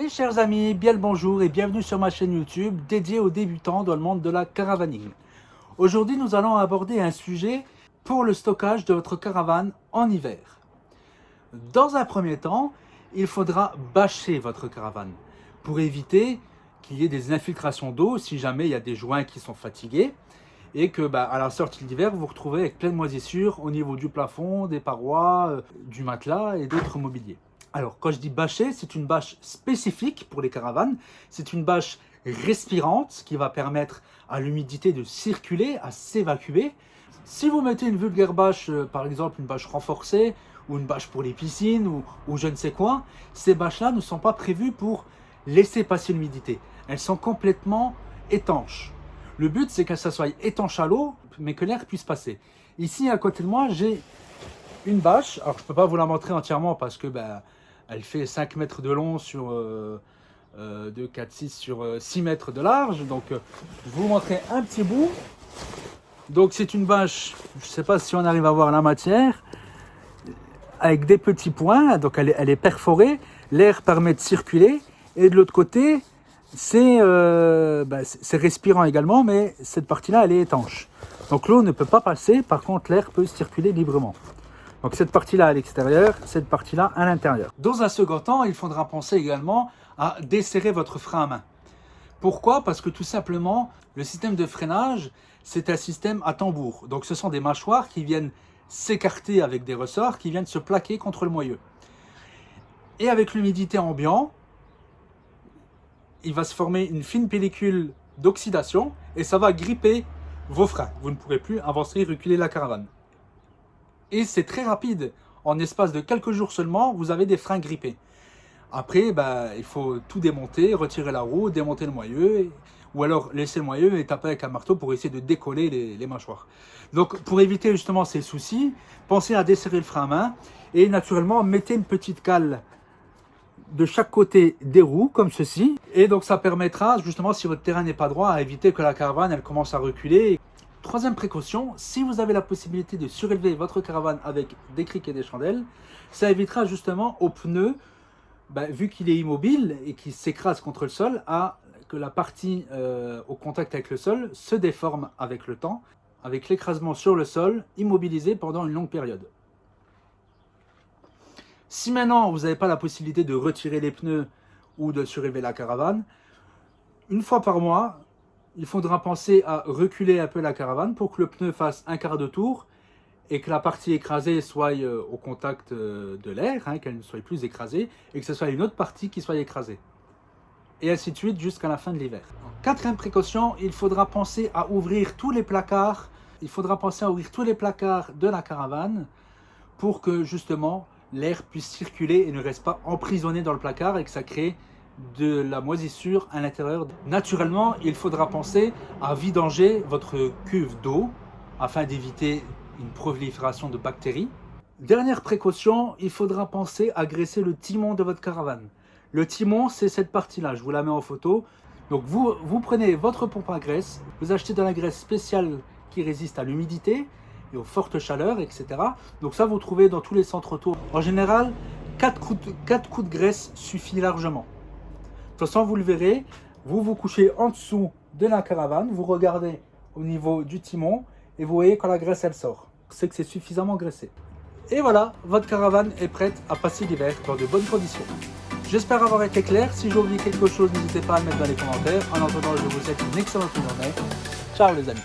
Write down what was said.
Mes chers amis, bien le bonjour et bienvenue sur ma chaîne YouTube dédiée aux débutants dans le monde de la caravaning. Aujourd'hui, nous allons aborder un sujet pour le stockage de votre caravane en hiver. Dans un premier temps, il faudra bâcher votre caravane pour éviter qu'il y ait des infiltrations d'eau si jamais il y a des joints qui sont fatigués et que à la sortie de l'hiver, vous vous retrouvez avec plein de moisissures au niveau du plafond, des parois, du matelas et d'autres mobiliers. Alors, quand je dis bâcher, c'est une bâche spécifique pour les caravanes. C'est une bâche respirante qui va permettre à l'humidité de circuler, à s'évacuer. Si vous mettez une vulgaire bâche, par exemple une bâche renforcée ou une bâche pour les piscines ou je ne sais quoi, ces bâches-là ne sont pas prévues pour laisser passer l'humidité. Elles sont complètement étanches. Le but, c'est qu'elles soient étanches à l'eau, mais que l'air puisse passer. Ici, à côté de moi, j'ai une bâche. Alors, je ne peux pas vous la montrer entièrement parce que elle fait 5 mètres de long sur 2, 4, 6 sur 6 mètres de large. Donc, je vais vous montrer un petit bout. Donc, c'est une bâche, je ne sais pas si on arrive à voir la matière, avec des petits points. Donc, elle est perforée. L'air permet de circuler. Et de l'autre côté, c'est respirant également, mais cette partie-là, elle est étanche. Donc, l'eau ne peut pas passer. Par contre, l'air peut circuler librement. Donc cette partie-là à l'extérieur, cette partie-là à l'intérieur. Dans un second temps, il faudra penser également à desserrer votre frein à main. Pourquoi? Parce que tout simplement, le système de freinage, c'est un système à tambour. Donc ce sont des mâchoires qui viennent s'écarter avec des ressorts, qui viennent se plaquer contre le moyeu. Et avec l'humidité ambiante, il va se former une fine pellicule d'oxydation et ça va gripper vos freins. Vous ne pourrez plus avancer et reculer la caravane. Et c'est très rapide. En espace de quelques jours seulement, vous avez des freins grippés. Après, il faut tout démonter, retirer la roue, démonter le moyeu, ou alors laisser le moyeu et taper avec un marteau pour essayer de décoller les mâchoires. Donc, pour éviter justement ces soucis, pensez à desserrer le frein à main et naturellement, mettez une petite cale de chaque côté des roues, comme ceci. Et donc, ça permettra justement, si votre terrain n'est pas droit, à éviter que la caravane elle commence à reculer. Troisième précaution, si vous avez la possibilité de surélever votre caravane avec des crics et des chandelles, ça évitera justement aux pneus, vu qu'il est immobile et qu'il s'écrase contre le sol, que la partie au contact avec le sol se déforme avec le temps, avec l'écrasement sur le sol, immobilisé pendant une longue période. Si maintenant vous n'avez pas la possibilité de retirer les pneus ou de surélever la caravane, une fois par mois, il faudra penser à reculer un peu la caravane pour que le pneu fasse un quart de tour et que la partie écrasée soit au contact de l'air, qu'elle ne soit plus écrasée, et que ce soit une autre partie qui soit écrasée. Et ainsi de suite jusqu'à la fin de l'hiver. Quatrième précaution, il faudra penser à ouvrir tous les placards. Il faudra penser à ouvrir tous les placards de la caravane pour que justement l'air puisse circuler et ne reste pas emprisonné dans le placard et que ça crée de la moisissure à l'intérieur. Naturellement, il faudra penser à vidanger votre cuve d'eau afin d'éviter une prolifération de bactéries. Dernière précaution, il faudra penser à graisser le timon de votre caravane. Le timon, c'est cette partie-là, je vous la mets en photo. Donc vous prenez votre pompe à graisse, vous achetez de la graisse spéciale qui résiste à l'humidité et aux fortes chaleurs, etc. Donc ça, vous trouvez dans tous les centres auto. En général, 4 coups de graisse suffit largement. De toute façon, vous le verrez, vous vous couchez en dessous de la caravane, vous regardez au niveau du timon et vous voyez quand la graisse elle sort. C'est que c'est suffisamment graissé. Et voilà, votre caravane est prête à passer l'hiver dans de bonnes conditions. J'espère avoir été clair. Si j'ai oublié quelque chose, n'hésitez pas à le mettre dans les commentaires. En attendant, je vous souhaite une excellente journée. Ciao les amis.